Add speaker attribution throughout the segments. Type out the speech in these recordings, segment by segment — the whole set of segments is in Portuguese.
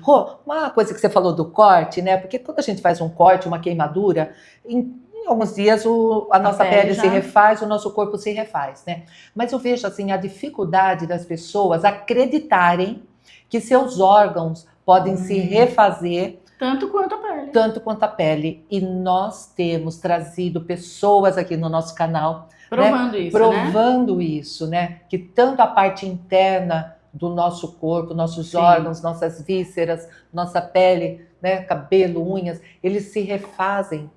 Speaker 1: Rô, uma coisa que você falou do corte, né? Porque quando a gente faz um corte, uma queimadura, em alguns dias a nossa pele se refaz, o nosso corpo se refaz, né? Mas eu vejo assim a dificuldade das pessoas acreditarem que seus órgãos podem se refazer
Speaker 2: tanto quanto a pele.
Speaker 1: Tanto quanto a pele. E nós temos trazido pessoas aqui no nosso canal provando isso, né? Que tanto a parte interna do nosso corpo, nossos órgãos, nossas vísceras, nossa pele, né? Cabelo, unhas, eles se refazem.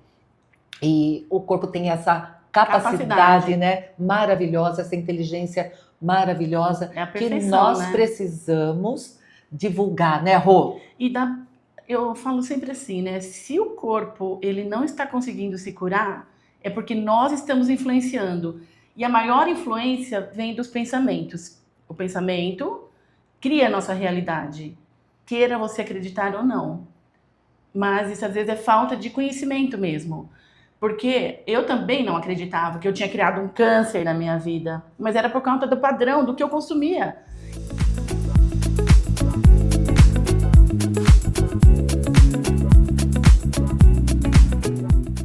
Speaker 1: E o corpo tem essa capacidade, né? Maravilhosa, essa inteligência maravilhosa que nós precisamos divulgar, né, Rô?
Speaker 2: Eu falo sempre assim, né? Se o corpo ele não está conseguindo se curar, é porque nós estamos influenciando. E a maior influência vem dos pensamentos. O pensamento cria a nossa realidade, queira você acreditar ou não. Mas isso às vezes é falta de conhecimento mesmo. Porque eu também não acreditava que eu tinha criado um câncer na minha vida, mas era por conta do padrão, do que eu consumia.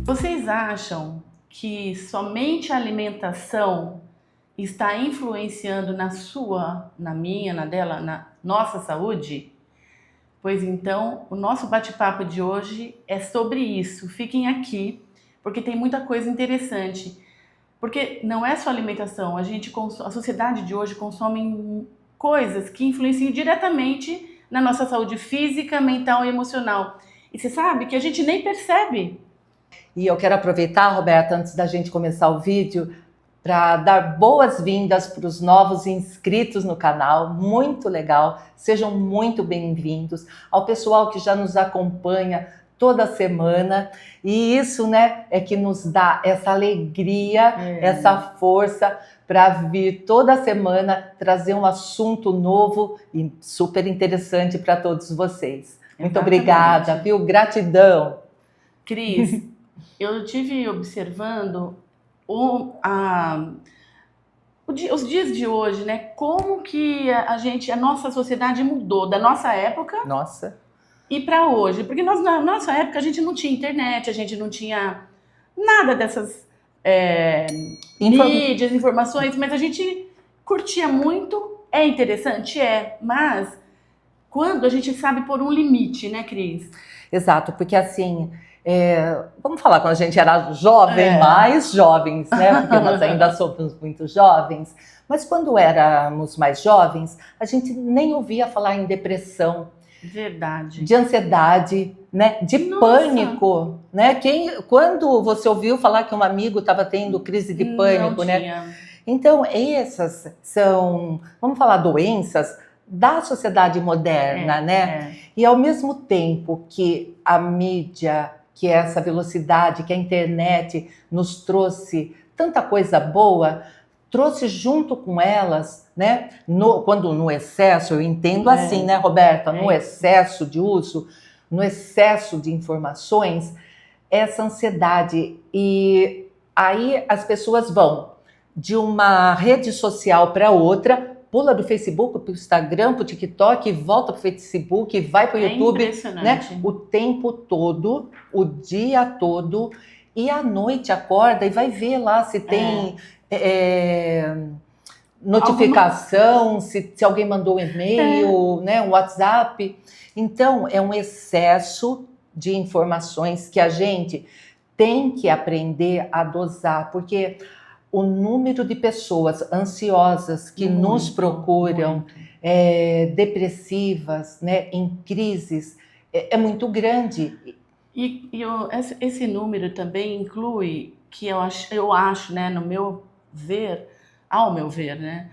Speaker 2: Vocês acham que somente a alimentação está influenciando na sua, na minha, na dela, na nossa saúde? Pois então, o nosso bate-papo de hoje é sobre isso. Fiquem aqui, porque tem muita coisa interessante. Porque não é só alimentação, a sociedade de hoje consome coisas que influenciam diretamente na nossa saúde física, mental e emocional. E você sabe que a gente nem percebe.
Speaker 1: E eu quero aproveitar, Roberta, antes da gente começar o vídeo, para dar boas-vindas para os novos inscritos no canal, muito legal, sejam muito bem-vindos, ao pessoal que já nos acompanha toda semana, e isso, né, é que nos dá essa alegria, essa força para vir toda semana trazer um assunto novo e super interessante para todos vocês. Muito obrigada, viu? Gratidão.
Speaker 2: Cris, eu tive observando os dias de hoje, né? Como que a nossa sociedade mudou da nossa época e para hoje. Porque na nossa época a gente não tinha internet, a gente não tinha nada dessas mídias, informações, mas a gente curtia muito, é interessante, mas quando a gente sabe pôr um limite, né, Cris?
Speaker 1: Exato, porque assim... vamos falar quando a gente era jovem, mais jovens, né? Porque nós ainda somos muito jovens. Mas quando éramos mais jovens, a gente nem ouvia falar em depressão.
Speaker 2: Verdade.
Speaker 1: De ansiedade, né? De pânico, né? Quando você ouviu falar que um amigo estava tendo crise de pânico, né? Então, essas são, vamos falar, doenças da sociedade moderna, né? E ao mesmo tempo que a mídia, que é essa velocidade, que a internet nos trouxe tanta coisa boa, trouxe junto com elas, né? Quando no excesso, eu entendo assim, né, Roberta? No excesso de uso, no excesso de informações, essa ansiedade. E aí as pessoas vão de uma rede social para outra, pula do Facebook para o Instagram, para o TikTok, volta para o Facebook, vai para o YouTube, né? O tempo todo, o dia todo, e à noite acorda e vai ver lá se tem notificação, se alguém mandou um e-mail, né? Um WhatsApp. Então, é um excesso de informações que a gente tem que aprender a dosar, porque o número de pessoas ansiosas que nos procuram, depressivas, né, em crises, é muito grande.
Speaker 2: E esse número também inclui, que eu acho, né, ao meu ver, né,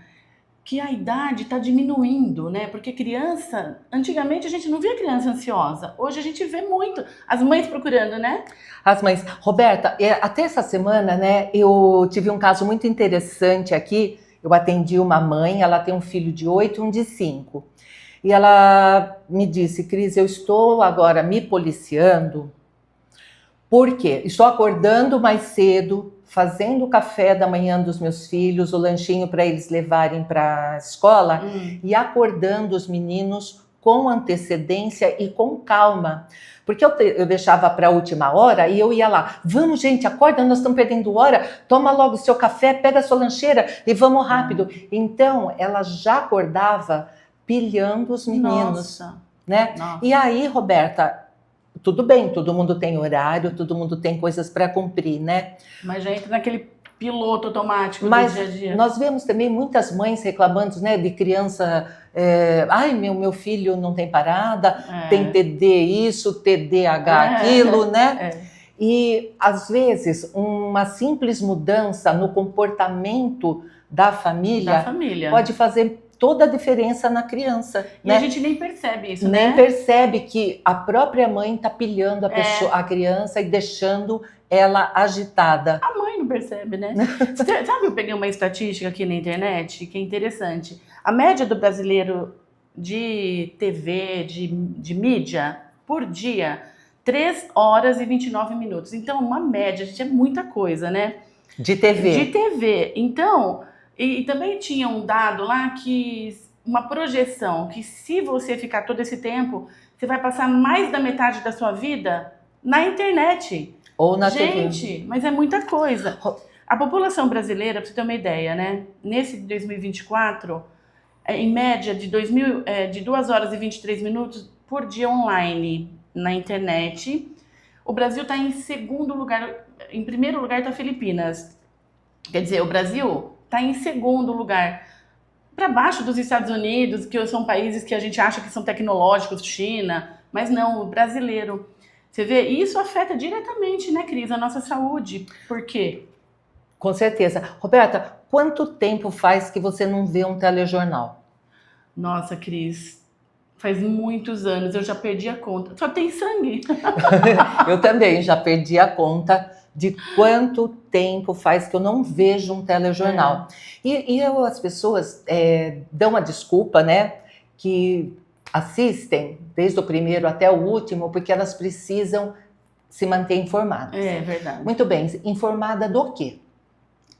Speaker 2: que a idade está diminuindo, né? Porque criança, antigamente a gente não via criança ansiosa, hoje a gente vê muito as mães procurando, né?
Speaker 1: As mães. Roberta, até essa semana, né, eu tive um caso muito interessante aqui. Eu atendi uma mãe, ela tem um filho de 8 e um de 5. E ela me disse, Cris, eu estou agora me policiando, porque estou acordando mais cedo, fazendo o café da manhã dos meus filhos, o lanchinho para eles levarem para a escola, e acordando os meninos com antecedência e com calma. Porque eu deixava para a última hora e eu ia lá, vamos gente, acorda, nós estamos perdendo hora, toma logo o seu café, pega a sua lancheira e vamos rápido. Então, ela já acordava pilhando os meninos.
Speaker 2: Nossa.
Speaker 1: Né?
Speaker 2: Nossa.
Speaker 1: E aí, Roberta, tudo bem, todo mundo tem horário, todo mundo tem coisas para cumprir, né?
Speaker 2: Mas já entra naquele piloto automático do dia a dia.
Speaker 1: Nós vemos também muitas mães reclamando, né, de criança, ai, meu filho não tem parada, tem TD isso, TDAH aquilo, né? E, às vezes, uma simples mudança no comportamento da família pode fazer toda a diferença na criança.
Speaker 2: E
Speaker 1: né?
Speaker 2: a gente nem percebe isso,
Speaker 1: nem
Speaker 2: né?
Speaker 1: percebe que a própria mãe está pilhando a criança e deixando ela agitada.
Speaker 2: A mãe não percebe, né? Sabe, eu peguei uma estatística aqui na internet que é interessante. A média do brasileiro de TV, de mídia, por dia, 3 horas e 29 minutos. Então, uma média, gente, é muita coisa, né?
Speaker 1: De TV.
Speaker 2: De TV. Então, e também tinha um dado lá que, uma projeção, que se você ficar todo esse tempo, você vai passar mais da metade da sua vida na internet.
Speaker 1: Ou na
Speaker 2: Gente,
Speaker 1: TV.
Speaker 2: mas é muita coisa. A população brasileira, para você ter uma ideia, né? Nesse 2024, em média de 2 horas e 23 minutos por dia online na internet. O Brasil está em segundo lugar. Em primeiro lugar está Filipinas. Quer dizer, o Brasil está em segundo lugar. Para baixo dos Estados Unidos, que são países que a gente acha que são tecnológicos, China. Mas não, o brasileiro. Você vê, isso afeta diretamente, né, Cris, a nossa saúde. Por quê?
Speaker 1: Com certeza. Roberta, quanto tempo faz que você não vê um telejornal?
Speaker 2: Nossa, Cris, faz muitos anos, eu já perdi a conta. Só tem sangue.
Speaker 1: Eu também já perdi a conta de quanto tempo faz que eu não vejo um telejornal. E as pessoas dão uma desculpa, né, que assistem desde o primeiro até o último, porque elas precisam se manter informadas.
Speaker 2: É verdade.
Speaker 1: Muito bem, informada do quê?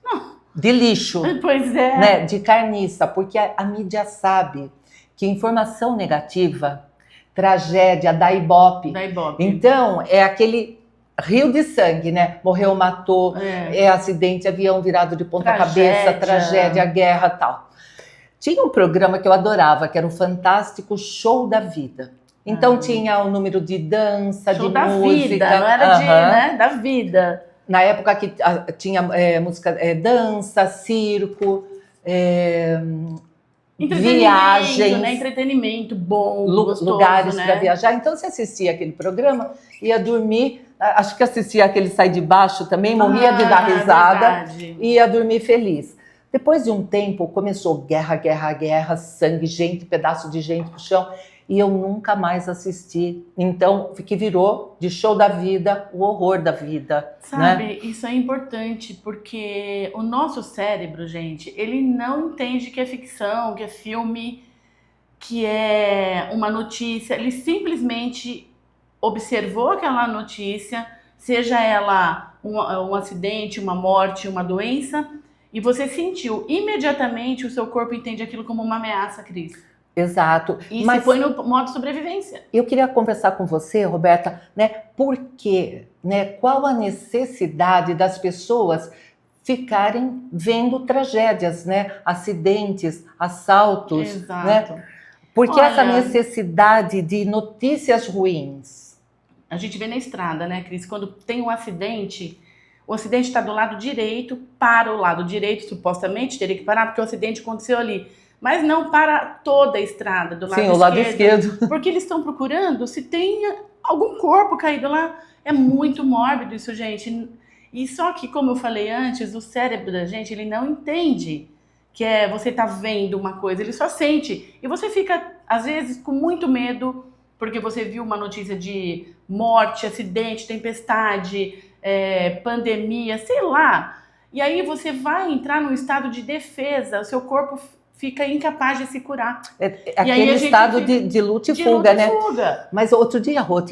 Speaker 2: Não.
Speaker 1: De lixo.
Speaker 2: Pois é.
Speaker 1: Né? De carniça, porque a mídia sabe que informação negativa, tragédia, dá ibope. Então, é aquele rio de sangue, né? Morreu, matou, acidente, avião virado de ponta cabeça, tragédia, guerra e tal. Tinha um programa que eu adorava, que era o Fantástico Show da Vida. Então tinha o número de dança,
Speaker 2: show
Speaker 1: de
Speaker 2: da
Speaker 1: música.
Speaker 2: Vida, não era de, né? Da vida.
Speaker 1: Na época que tinha música, dança, circo, viagens.
Speaker 2: Né? Entretenimento bom, gostoso,
Speaker 1: lugares,
Speaker 2: né?
Speaker 1: para viajar. Então você assistia aquele programa, ia dormir, acho que assistia aquele Sai de Baixo também, morria de dar risada, ia dormir feliz. Depois de um tempo, começou guerra, guerra, guerra, sangue, gente, pedaço de gente pro chão, e eu nunca mais assisti. Então, que virou de show da vida, o horror da vida.
Speaker 2: Sabe,
Speaker 1: né?
Speaker 2: Isso é importante, porque o nosso cérebro, gente, ele não entende que é ficção, que é filme, que é uma notícia. Ele simplesmente observou aquela notícia, seja ela um acidente, uma morte, uma doença, e você sentiu imediatamente, o seu corpo entende aquilo como uma ameaça, Cris.
Speaker 1: Exato.
Speaker 2: E se foi no modo sobrevivência.
Speaker 1: Eu queria conversar com você, Roberta, né? Por quê? Né? Qual a necessidade das pessoas ficarem vendo tragédias, né? Acidentes, assaltos.
Speaker 2: Exato.
Speaker 1: Né? Porque essa necessidade de notícias ruins.
Speaker 2: A gente vê na estrada, né, Cris? Quando tem um acidente, o acidente está do lado direito, para o lado direito, supostamente teria que parar, porque o acidente aconteceu ali. Mas não para toda a estrada, do lado esquerdo. Sim, o lado esquerdo. Porque eles estão procurando se tem algum corpo caído lá. É muito mórbido isso, gente. E só que, como eu falei antes, o cérebro da gente, ele não entende que você tá vendo uma coisa, ele só sente. E você fica, às vezes, com muito medo, porque você viu uma notícia de morte, acidente, tempestade, pandemia, sei lá. E aí você vai entrar num estado de defesa, o seu corpo fica incapaz de se curar.
Speaker 1: Aquele estado de luta e fuga, né? Mas outro dia, Rô,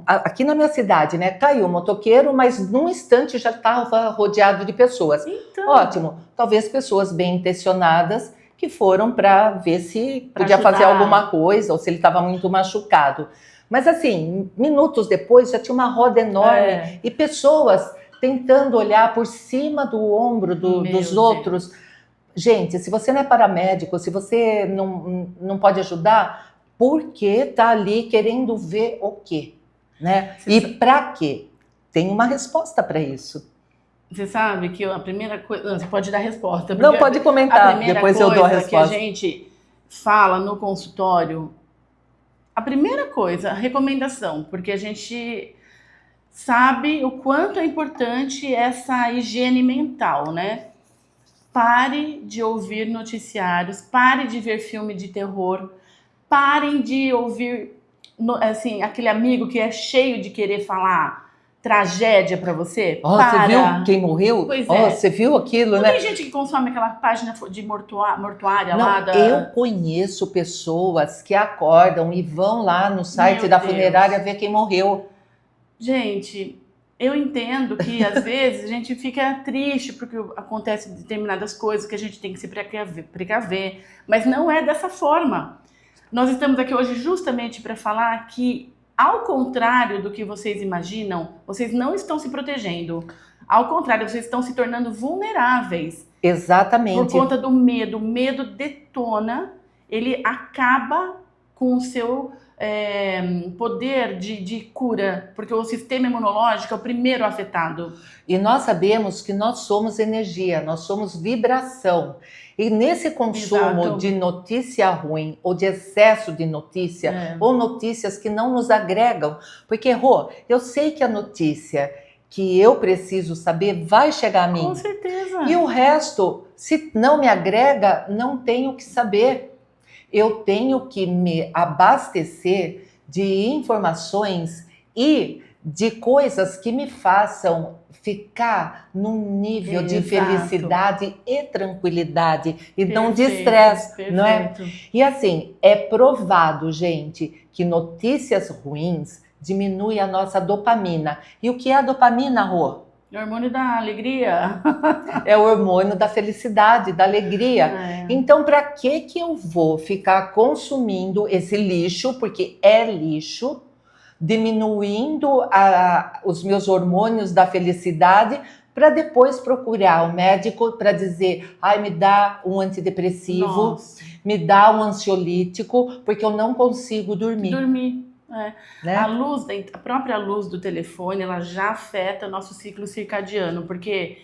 Speaker 1: aqui na minha cidade, né? Caiu um motoqueiro, mas num instante já estava rodeado de pessoas.
Speaker 2: Então,
Speaker 1: ótimo. Talvez pessoas bem intencionadas que foram para ver se podia fazer alguma coisa ou se ele estava muito machucado. Mas assim, minutos depois já tinha uma roda enorme e pessoas tentando olhar por cima do ombro dos outros. Gente, se você não é paramédico, se você não pode ajudar, por que está ali querendo ver o quê? Né? E para quê? Tem uma resposta para isso.
Speaker 2: Você sabe que a primeira coisa... Não, você pode dar resposta.
Speaker 1: Não, pode comentar, depois eu dou a resposta.
Speaker 2: Que a gente fala no consultório, a primeira coisa, a recomendação, porque a gente sabe o quanto é importante essa higiene mental, né? Pare de ouvir noticiários, pare de ver filme de terror, parem de ouvir, assim, aquele amigo que é cheio de querer falar tragédia pra você.
Speaker 1: Você viu quem morreu?
Speaker 2: Pois é.
Speaker 1: Você viu aquilo,
Speaker 2: não
Speaker 1: né?
Speaker 2: Tem gente que consome aquela página de mortuária
Speaker 1: não,
Speaker 2: lá da...
Speaker 1: Eu conheço pessoas que acordam e vão lá no site da funerária ver quem morreu.
Speaker 2: Gente, eu entendo que às vezes a gente fica triste porque acontece determinadas coisas que a gente tem que se precaver, mas não é dessa forma. Nós estamos aqui hoje justamente para falar que, ao contrário do que vocês imaginam, vocês não estão se protegendo. Ao contrário, vocês estão se tornando vulneráveis.
Speaker 1: Exatamente.
Speaker 2: Por conta do medo. O medo detona, ele acaba com o seu poder de cura, porque o sistema imunológico é o primeiro afetado.
Speaker 1: E nós sabemos que nós somos energia, nós somos vibração. E nesse consumo de notícia ruim, ou de excesso de notícia, ou notícias que não nos agregam, porque, Rô, eu sei que a notícia que eu preciso saber vai chegar a mim.
Speaker 2: Com certeza.
Speaker 1: E o resto, se não me agrega, não tenho que saber. Eu tenho que me abastecer de informações e de coisas que me façam ficar num nível de felicidade e tranquilidade e não de estresse, não é? E assim, é provado, gente, que notícias ruins diminuem a nossa dopamina. E o que é a dopamina, Rô?
Speaker 2: O hormônio da alegria.
Speaker 1: É o hormônio da felicidade, da alegria. Então, para que eu vou ficar consumindo esse lixo, porque é lixo, diminuindo os meus hormônios da felicidade, para depois procurar o médico para dizer, me dá um antidepressivo, me dá um ansiolítico, porque eu não consigo dormir. Né?
Speaker 2: A própria luz do telefone, ela já afeta o nosso ciclo circadiano, porque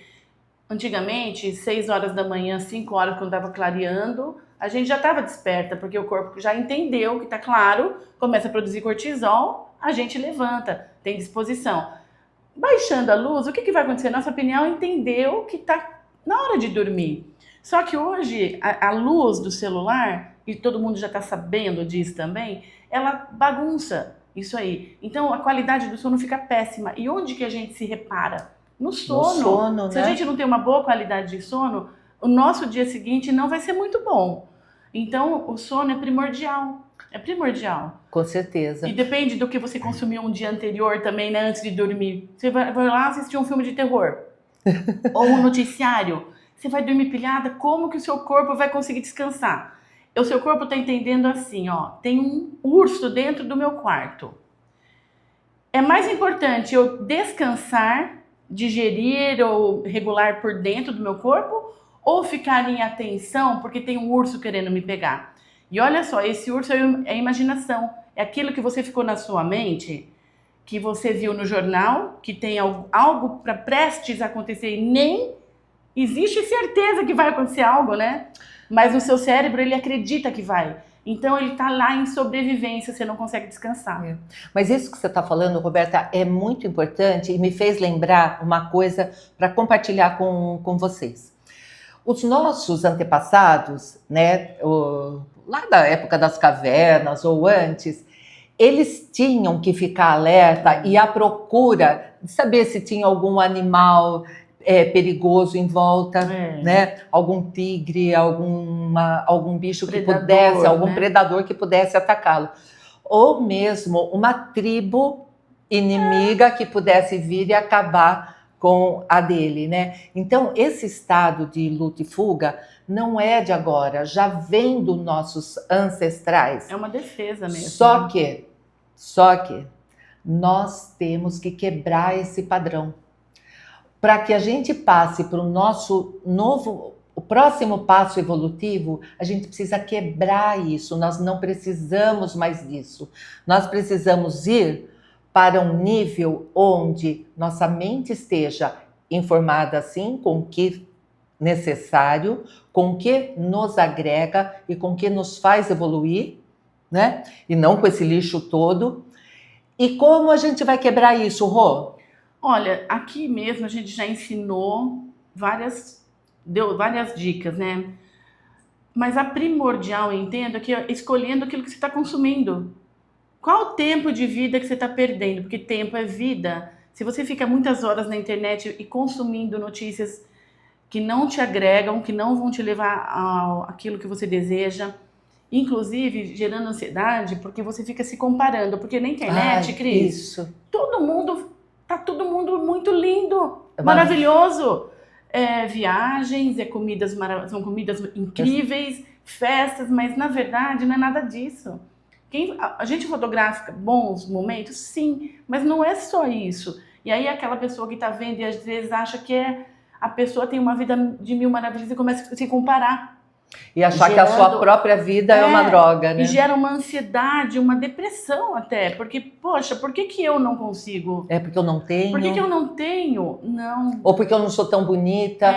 Speaker 2: antigamente, 6 horas da manhã, 5 horas, quando estava clareando, a gente já estava desperta, porque o corpo já entendeu que está claro, começa a produzir cortisol, a gente levanta, tem disposição. Baixando a luz, o que vai acontecer? Nossa opinião entendeu que está na hora de dormir. Só que hoje, a luz do celular, e todo mundo já está sabendo disso também, ela bagunça isso aí. Então, a qualidade do sono fica péssima. E onde que a gente se repara? No sono.
Speaker 1: No sono,
Speaker 2: Se a gente não tem uma boa qualidade de sono, o nosso dia seguinte não vai ser muito bom. Então, o sono é primordial. É primordial.
Speaker 1: Com certeza.
Speaker 2: E depende do que você consumiu um dia anterior também, né, antes de dormir. Você vai lá assistir um filme de terror. Ou um noticiário. Você vai dormir pilhada, como que o seu corpo vai conseguir descansar? O seu corpo está entendendo assim, tem um urso dentro do meu quarto. É mais importante eu descansar, digerir ou regular por dentro do meu corpo, ou ficar em atenção porque tem um urso querendo me pegar? E olha só, esse urso é a imaginação. É aquilo que você ficou na sua mente, que você viu no jornal, que tem algo para prestes a acontecer e nem existe certeza que vai acontecer algo, né? Mas no seu cérebro ele acredita que vai. Então ele está lá em sobrevivência, você não consegue descansar.
Speaker 1: Mas isso que você está falando, Roberta, é muito importante e me fez lembrar uma coisa para compartilhar com vocês. Os nossos antepassados, né, lá da época das cavernas ou antes, eles tinham que ficar alerta e à procura de saber se tinha algum animal perigoso em volta, né? Algum tigre, algum bicho predador, que pudesse, algum predador que pudesse atacá-lo. Ou mesmo uma tribo inimiga que pudesse vir e acabar com a dele, né? Então, esse estado de luta e fuga não é de agora, já vem dos nossos ancestrais.
Speaker 2: É uma defesa mesmo.
Speaker 1: Só que nós temos que quebrar esse padrão. Para que a gente passe para o nosso o próximo passo evolutivo, a gente precisa quebrar isso. Nós não precisamos mais disso. Nós precisamos ir para um nível onde nossa mente esteja informada assim, com o que necessário, com o que nos agrega e com o que nos faz evoluir, né? E não com esse lixo todo. E como a gente vai quebrar isso, Rô?
Speaker 2: Olha, aqui mesmo a gente já ensinou deu várias dicas, né? Mas a primordial, eu entendo, é que é escolhendo aquilo que você está consumindo. Qual o tempo de vida que você está perdendo? Porque tempo é vida. Se você fica muitas horas na internet e consumindo notícias que não te agregam, que não vão te levar àquilo que você deseja, inclusive gerando ansiedade, porque você fica se comparando. Porque na internet, Cris,
Speaker 1: isso.
Speaker 2: tá todo mundo muito lindo, maravilhoso. Viagens, são comidas incríveis, festas, mas na verdade não é nada disso. A gente fotografa bons momentos, sim, mas não é só isso. E aí aquela pessoa que está vendo e às vezes acha que a pessoa tem uma vida de mil maravilhas e começa a se comparar.
Speaker 1: E achar que a sua própria vida é uma droga, né?
Speaker 2: E gera uma ansiedade, uma depressão até. Porque, poxa, por que eu não consigo?
Speaker 1: É porque eu não tenho.
Speaker 2: Por que eu não tenho? Não.
Speaker 1: Ou porque eu não sou tão bonita,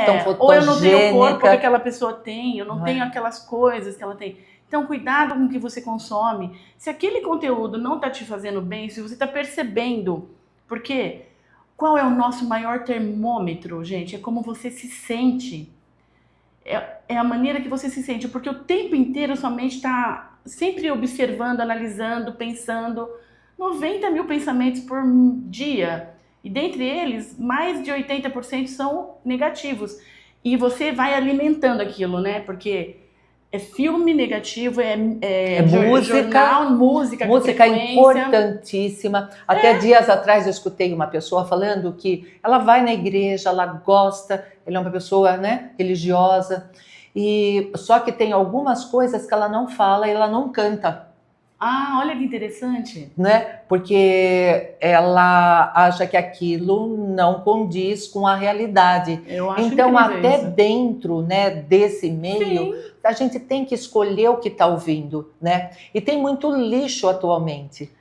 Speaker 1: tão fotogênica.
Speaker 2: Ou eu não tenho o corpo que aquela pessoa tem, eu não tenho aquelas coisas que ela tem. Então, cuidado com o que você consome. Se aquele conteúdo não está te fazendo bem, se você está percebendo, porque qual é o nosso maior termômetro, gente? É como você se sente. É a maneira que você se sente, porque o tempo inteiro sua mente está sempre observando, analisando, pensando. 90 mil pensamentos por dia. E dentre eles, mais de 80% são negativos. E você vai alimentando aquilo, né? Porque é filme negativo, é
Speaker 1: música,
Speaker 2: jornal, música
Speaker 1: importantíssima. Até dias atrás eu escutei uma pessoa falando que ela vai na igreja, ela gosta, ela é uma pessoa, né, religiosa, e só que tem algumas coisas que ela não fala e ela não canta.
Speaker 2: Ah, olha que interessante.
Speaker 1: Né? Porque ela acha que aquilo não condiz com a realidade.
Speaker 2: Eu acho
Speaker 1: então, até
Speaker 2: isso.
Speaker 1: Dentro, né, desse meio, sim, a gente tem que escolher o que está ouvindo, né? E tem muito lixo atualmente.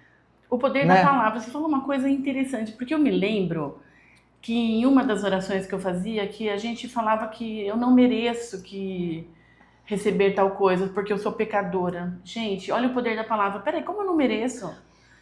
Speaker 2: O poder da palavra. Você falou uma coisa interessante, porque eu me lembro que em uma das orações que eu fazia, que a gente falava que eu não mereço receber tal coisa, porque eu sou pecadora. Gente, olha o poder da palavra. Peraí, como eu não mereço?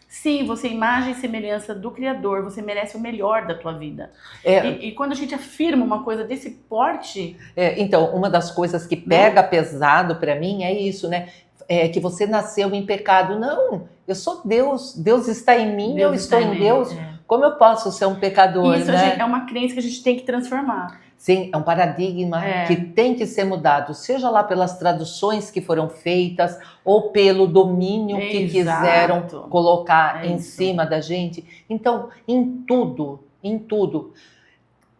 Speaker 2: Sim, você é imagem e semelhança do Criador, você merece o melhor da tua vida. E quando a gente afirma uma coisa desse porte...
Speaker 1: Então, uma das coisas que pega pesado para mim é isso, né? É que você nasceu em pecado. Não, eu sou Deus. Deus está em mim, eu estou em Deus. Como eu posso ser um pecador,
Speaker 2: isso,
Speaker 1: né?
Speaker 2: É uma crença que a gente tem que transformar.
Speaker 1: Sim, é um paradigma que tem que ser mudado, seja lá pelas traduções que foram feitas ou pelo domínio que quiseram colocar em cima da gente. Então, em tudo,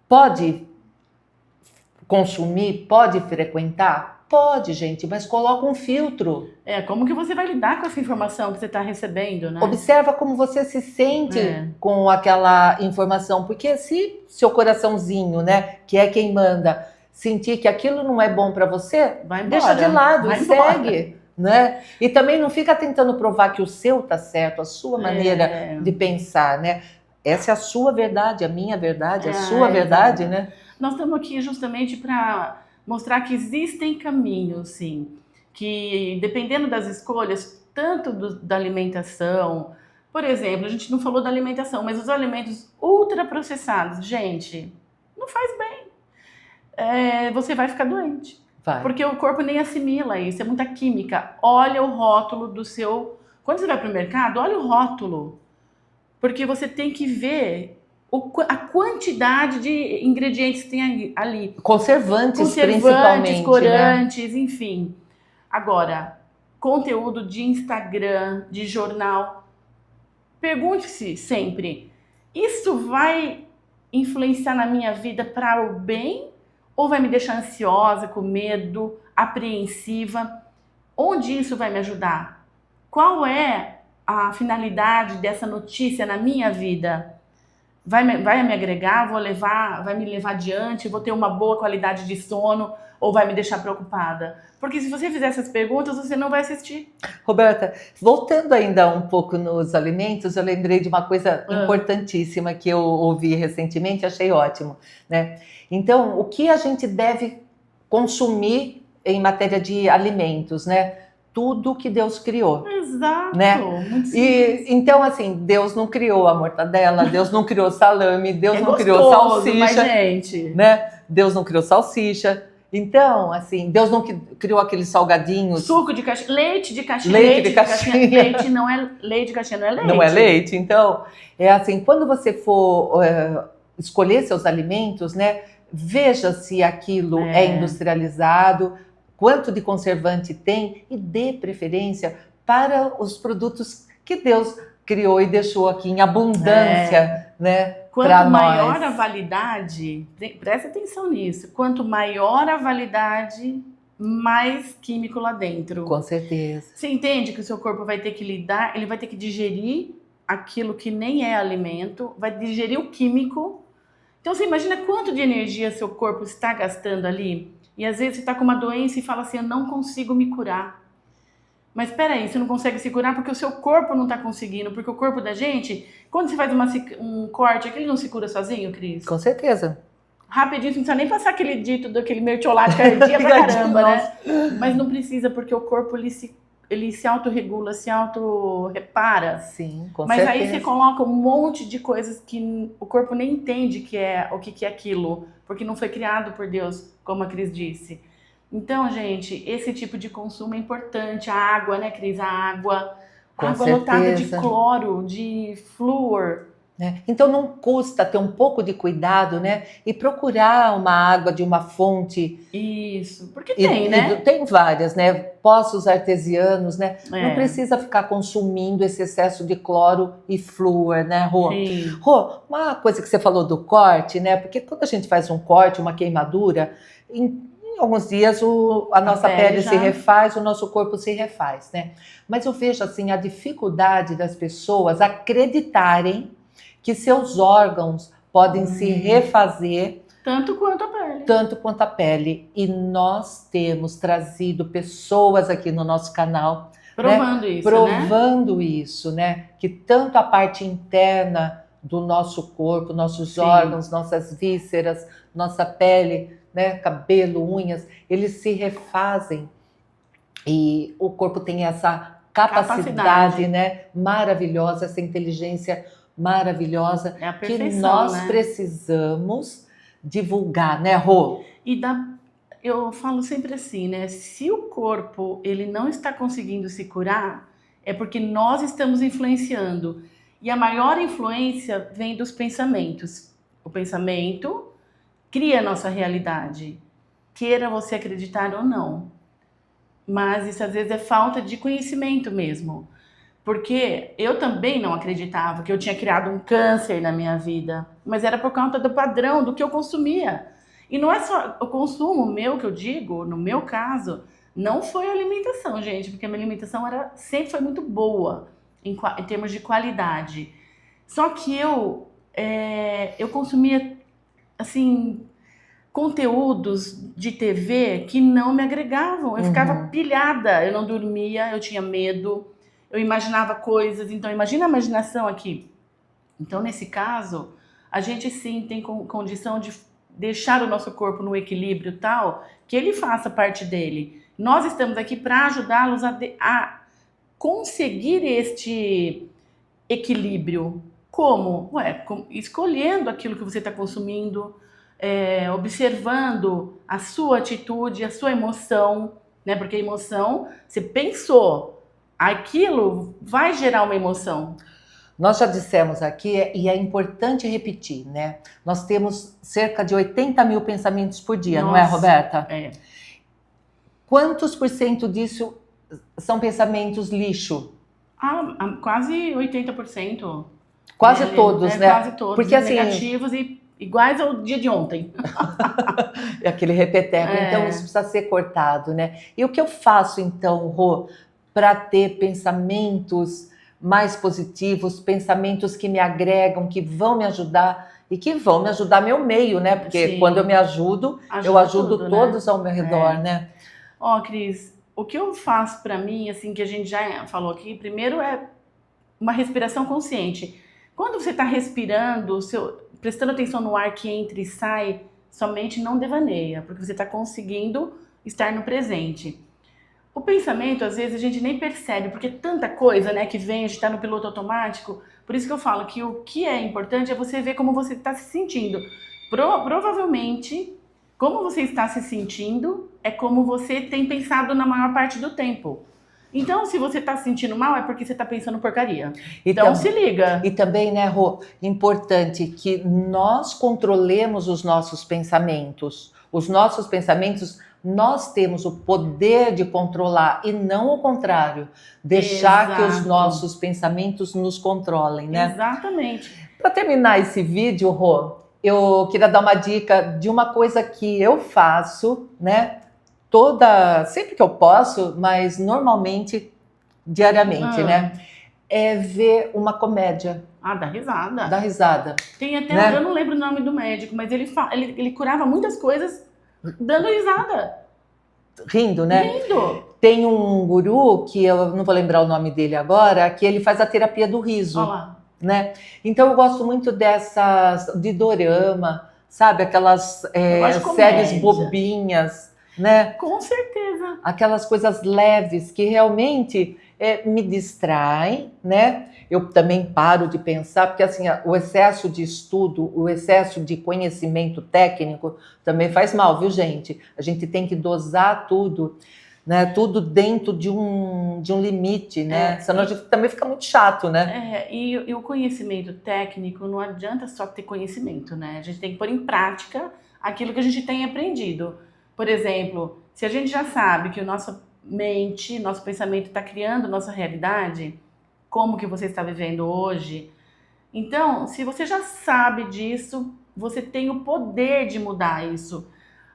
Speaker 1: pode consumir, pode frequentar? Pode, gente, mas coloca um filtro.
Speaker 2: Como que você vai lidar com essa informação que você está recebendo, né?
Speaker 1: Observa como você se sente com aquela informação, porque se seu coraçãozinho, né, que é quem manda, sentir que aquilo não é bom para você,
Speaker 2: vai embora,
Speaker 1: deixa de lado e
Speaker 2: embora.
Speaker 1: Segue, né? E também não fica tentando provar que o seu tá certo, a sua maneira de pensar, né? Essa é a sua verdade, a minha verdade, a sua verdade, né?
Speaker 2: Nós estamos aqui justamente para mostrar que existem caminhos, sim, que dependendo das escolhas, tanto da alimentação, por exemplo, a gente não falou da alimentação, mas os alimentos ultraprocessados, gente, não faz bem. Você vai ficar doente. Porque o corpo nem assimila isso, é muita química. Olha o rótulo do seu... Quando você vai para o mercado, olha o rótulo, porque você tem que ver a quantidade de ingredientes que tem ali.
Speaker 1: Conservantes principalmente,
Speaker 2: corantes, né? Enfim. Agora, conteúdo de Instagram, de jornal. Pergunte-se sempre, isso vai influenciar na minha vida para o bem ou vai me deixar ansiosa, com medo, apreensiva? Onde isso vai me ajudar? Qual é a finalidade dessa notícia na minha vida? Vai me agregar? Vai me levar adiante? Vou ter uma boa qualidade de sono? Ou vai me deixar preocupada? Porque se você fizer essas perguntas, você não vai assistir.
Speaker 1: Roberta, voltando ainda um pouco nos alimentos, eu lembrei de uma coisa importantíssima que eu ouvi recentemente, achei ótimo, né? Então, o que a gente deve consumir em matéria de alimentos, né? Tudo que Deus criou.
Speaker 2: Exato.
Speaker 1: Né? E então, assim, Deus não criou a mortadela, Deus não criou salame, Deus não criou salsicha,
Speaker 2: mas, gente,
Speaker 1: né? Deus não criou salsicha. Então, assim, Deus não criou aqueles salgadinhos.
Speaker 2: Suco de caixinha, leite de caixinha.
Speaker 1: Leite de caixinha.
Speaker 2: Leite não é leite de caixinha, não é leite.
Speaker 1: Não é leite. Então, é assim, quando você for escolher seus alimentos, né? Veja se aquilo é industrializado, quanto de conservante tem e dê preferência para os produtos que Deus criou e deixou aqui em abundância, né?
Speaker 2: Quanto maior a validade, presta atenção nisso, quanto maior a validade, mais químico lá dentro.
Speaker 1: Com certeza.
Speaker 2: Você entende que o seu corpo vai ter que lidar, ele vai ter que digerir aquilo que nem é alimento, vai digerir o químico. Então você imagina quanto de energia seu corpo está gastando ali? E às vezes você está com uma doença e fala assim, eu não consigo me curar. Mas espera aí, você não consegue se curar porque o seu corpo não está conseguindo, porque o corpo da gente, quando você faz um corte, ele não se cura sozinho, Cris?
Speaker 1: Com certeza.
Speaker 2: Rapidinho, você não precisa nem passar aquele dito daquele mertiolate cardia pra caramba, né? Mas não precisa, porque o corpo ele se autorregula, se autorrepara.
Speaker 1: Sim, com
Speaker 2: Mas
Speaker 1: certeza.
Speaker 2: aí você coloca um monte de coisas que o corpo nem entende o que é aquilo, porque não foi criado por Deus, como a Cris disse. Então, gente, esse tipo de consumo é importante. A água, né, Cris? A água lotada de cloro, de flúor.
Speaker 1: Então não custa ter um pouco de cuidado, né? E procurar uma água de uma fonte.
Speaker 2: Isso, porque tem, né?
Speaker 1: Tem várias, né? Poços artesianos, né? Não precisa ficar consumindo esse excesso de cloro e flúor, né, Rô?
Speaker 2: Sim.
Speaker 1: Rô, uma coisa que você falou do corte, né? Porque quando a gente faz um corte, uma queimadura, em alguns dias a nossa pele se refaz, o nosso corpo se refaz, né? Mas eu vejo, assim, a dificuldade das pessoas acreditarem que seus órgãos podem se refazer
Speaker 2: tanto quanto a pele.
Speaker 1: Tanto quanto a pele. E nós temos trazido pessoas aqui no nosso canal provando isso, né? Que tanto a parte interna do nosso corpo, nossos órgãos, nossas vísceras, nossa pele, né? Cabelo, unhas, eles se refazem. E o corpo tem essa capacidade. Né? Maravilhosa, essa inteligência maravilhosa que nós precisamos divulgar, né, Rô?
Speaker 2: Eu falo sempre assim, né? Se o corpo ele não está conseguindo se curar, é porque nós estamos influenciando. E a maior influência vem dos pensamentos. O pensamento cria a nossa realidade, queira você acreditar ou não. Mas isso às vezes é falta de conhecimento mesmo. Porque eu também não acreditava que eu tinha criado um câncer na minha vida, mas era por conta do padrão, do que eu consumia. E não é só o consumo meu que eu digo, no meu caso, não foi a alimentação, gente, porque a minha alimentação sempre foi muito boa em termos de qualidade. Só que eu consumia, assim, conteúdos de TV que não me agregavam. Eu ficava pilhada, eu não dormia, eu tinha medo. Eu imaginava coisas, então imagina a imaginação aqui. Então, nesse caso, a gente sim tem condição de deixar o nosso corpo no equilíbrio tal, que ele faça parte dele. Nós estamos aqui para ajudá-los a conseguir este equilíbrio. Como? Escolhendo aquilo que você está consumindo, observando a sua atitude, a sua emoção, né? Porque a emoção, você pensou, aquilo vai gerar uma emoção.
Speaker 1: Nós já dissemos aqui, e é importante repetir, né? Nós temos cerca de 80 mil pensamentos por dia, não é, Roberta?
Speaker 2: É.
Speaker 1: Quantos por cento disso são pensamentos lixo?
Speaker 2: Quase 80%.
Speaker 1: Quase todos, né?
Speaker 2: Quase todos,
Speaker 1: porque, assim,
Speaker 2: negativos e iguais ao dia de ontem.
Speaker 1: É aquele repeteco. Então, isso precisa ser cortado, né? E o que eu faço, então, Rô, para ter pensamentos mais positivos, pensamentos que me agregam, que vão me ajudar e que vão me ajudar meu meio, né? Porque
Speaker 2: Sim.
Speaker 1: quando eu me ajudo, eu ajudo tudo, todos, né? Ao meu redor, né?
Speaker 2: Ó, Cris, o que eu faço para mim, assim, que a gente já falou aqui, primeiro é uma respiração consciente. Quando você está respirando, prestando atenção no ar que entra e sai, somente não devaneia, porque você está conseguindo estar no presente. O pensamento, às vezes, a gente nem percebe, porque tanta coisa, né, que vem, a gente está no piloto automático. Por isso que eu falo que o que é importante é você ver como você está se sentindo. Provavelmente, como você está se sentindo é como você tem pensado na maior parte do tempo. Então, se você está se sentindo mal, é porque você está pensando porcaria. Então, se liga.
Speaker 1: E também, né, Rô, importante que nós controlemos os nossos pensamentos. Os nossos pensamentos, nós temos o poder de controlar e não o contrário. Deixar que os nossos pensamentos nos controlem, né?
Speaker 2: Exatamente.
Speaker 1: Para terminar esse vídeo, Rô, eu queria dar uma dica de uma coisa que eu faço, né? Sempre que eu posso, mas normalmente, diariamente, né? É ver uma comédia.
Speaker 2: Dá risada.
Speaker 1: Dá risada.
Speaker 2: Tem até, né? Eu não lembro o nome do médico, mas ele curava muitas coisas dando risada.
Speaker 1: Rindo, né?
Speaker 2: Rindo.
Speaker 1: Tem um guru, que eu não vou lembrar o nome dele agora, que ele faz a terapia do riso.
Speaker 2: Olha lá.
Speaker 1: Né? Então eu gosto muito dessas, de dorama, sabe? Aquelas séries bobinhas, né?
Speaker 2: Com certeza.
Speaker 1: Aquelas coisas leves que realmente me distraem, né? Eu também paro de pensar, porque assim, o excesso de estudo, o excesso de conhecimento técnico também faz mal, viu, gente? A gente tem que dosar tudo, né? Tudo dentro de um limite, né? Senão a gente também fica muito chato, né?
Speaker 2: E o conhecimento técnico não adianta só ter conhecimento, né? A gente tem que pôr em prática aquilo que a gente tem aprendido. Por exemplo, se a gente já sabe que a nossa mente, nosso pensamento está criando nossa realidade, como que você está vivendo hoje, então, se você já sabe disso, você tem o poder de mudar isso.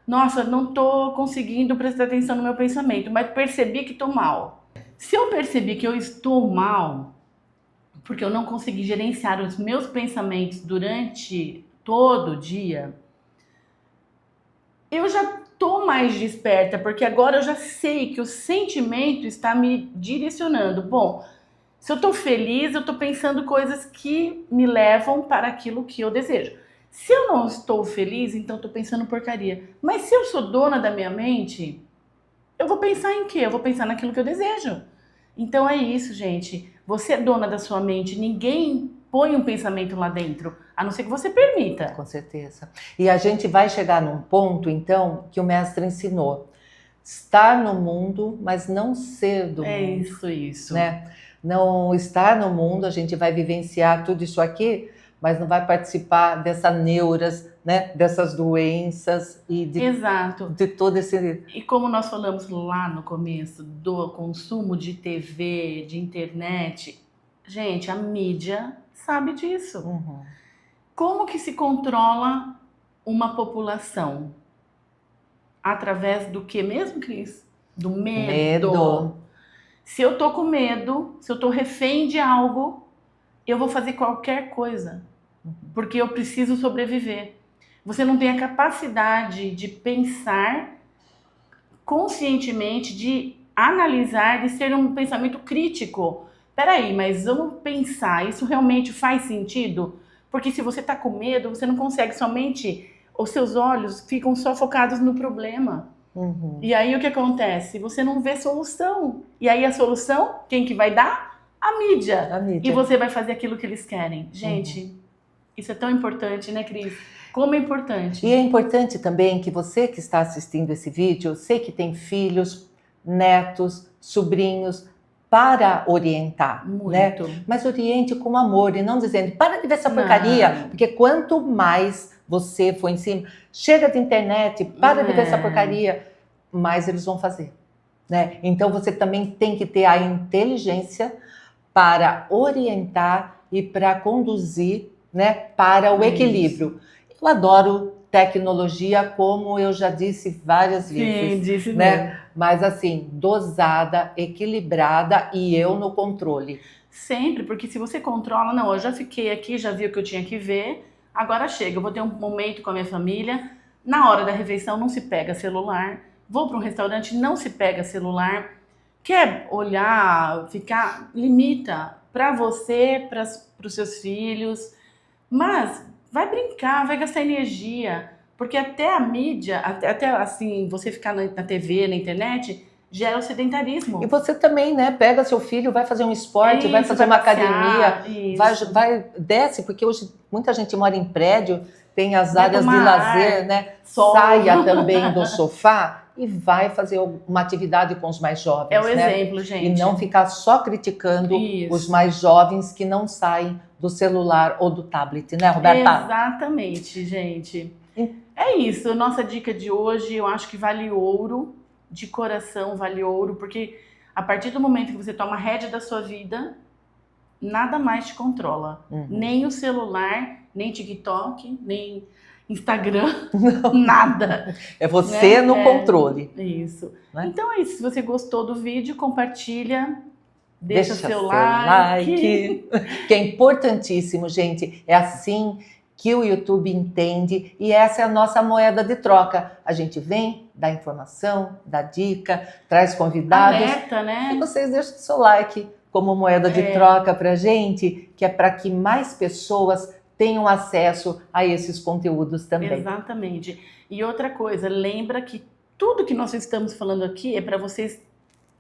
Speaker 2: Nossa, não estou conseguindo prestar atenção no meu pensamento, mas percebi que estou mal. Se eu percebi que eu estou mal, porque eu não consegui gerenciar os meus pensamentos durante todo o dia, eu já estou mais desperta, porque agora eu já sei que o sentimento está me direcionando. Bom, se eu estou feliz, eu estou pensando coisas que me levam para aquilo que eu desejo. Se eu não estou feliz, então estou pensando porcaria. Mas se eu sou dona da minha mente, eu vou pensar em quê? Eu vou pensar naquilo que eu desejo. Então é isso, gente. Você é dona da sua mente. Ninguém põe um pensamento lá dentro, a não ser que você permita.
Speaker 1: Com certeza. E a gente vai chegar num ponto, então, que o mestre ensinou. Estar no mundo, mas não ser do mundo.
Speaker 2: É isso.
Speaker 1: Né? Não estar no mundo, a gente vai vivenciar tudo isso aqui, mas não vai participar dessas neuras, né? Dessas doenças e de todo esse...
Speaker 2: E como nós falamos lá no começo do consumo de TV, de internet, gente, a mídia sabe disso.
Speaker 1: Uhum.
Speaker 2: Como que se controla uma população? Através do que mesmo, Cris? Do medo. Se eu tô com medo, se eu tô refém de algo, eu vou fazer qualquer coisa. Porque eu preciso sobreviver. Você não tem a capacidade de pensar conscientemente, de analisar, de ser um pensamento crítico. Peraí, mas vamos pensar, isso realmente faz sentido? Porque se você tá com medo, você não consegue somente... Os seus olhos ficam só focados no problema.
Speaker 1: Uhum.
Speaker 2: E aí o que acontece? Você não vê solução. E aí a solução, quem que vai dar? A mídia. E você vai fazer aquilo que eles querem. Gente, isso é tão importante, né, Cris? Como é importante.
Speaker 1: E é importante também que você que está assistindo esse vídeo, sei que tem filhos, netos, sobrinhos, para orientar, né? Mas oriente com amor e não dizendo, para de ver essa porcaria, porque quanto mais você for em cima, chega de internet, para de ver essa porcaria, mais eles vão fazer, né? Então você também tem que ter a inteligência para orientar e para conduzir, né, para o equilíbrio. Eu adoro tecnologia, como eu já disse várias vezes.
Speaker 2: Sim, disse
Speaker 1: né?
Speaker 2: mesmo.
Speaker 1: Mas assim, dosada, equilibrada e eu no controle.
Speaker 2: Sempre, porque se você controla, não, eu já fiquei aqui, já vi o que eu tinha que ver, agora chega, eu vou ter um momento com a minha família, na hora da refeição não se pega celular, vou para um restaurante, não se pega celular, quer olhar, ficar, limita para você, para os seus filhos, mas vai brincar, vai gastar energia, porque até a mídia, até assim, você ficar na TV, na internet, gera o sedentarismo.
Speaker 1: E você também, né? Pega seu filho, vai fazer um esporte, vai fazer uma academia, desce, porque hoje muita gente mora em prédio, tem as áreas de lazer, né? Saia também do sofá e vai fazer uma atividade com os mais jovens.
Speaker 2: É o exemplo, gente.
Speaker 1: E não ficar só criticando os mais jovens que não saem do celular ou do tablet, né, Roberta?
Speaker 2: Exatamente, gente. É isso, nossa dica de hoje, eu acho que vale ouro, de coração vale ouro, porque a partir do momento que você toma a rédea da sua vida, nada mais te controla. Nem o celular, nem TikTok, nem Instagram, nada.
Speaker 1: É você, né? No controle.
Speaker 2: Isso.
Speaker 1: Né?
Speaker 2: Então é isso, se você gostou do vídeo, compartilha, deixa seu like.
Speaker 1: Que é importantíssimo, gente. É assim que o YouTube entende e essa é a nossa moeda de troca. A gente vem, dá informação, dá dica, traz convidados.
Speaker 2: Alerta, né?
Speaker 1: E vocês deixam o seu like como moeda de troca pra gente, que é para que mais pessoas tenham acesso a esses conteúdos também.
Speaker 2: Exatamente. E outra coisa, lembra que tudo que nós estamos falando aqui é para vocês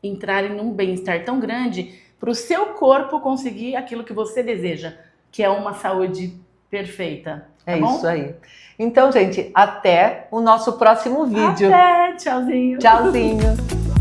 Speaker 2: entrarem num bem-estar tão grande para o seu corpo conseguir aquilo que você deseja, que é uma saúde perfeita. Tá bom?
Speaker 1: Isso aí. Então, gente, até o nosso próximo vídeo.
Speaker 2: Até, tchauzinho.
Speaker 1: Tchauzinho.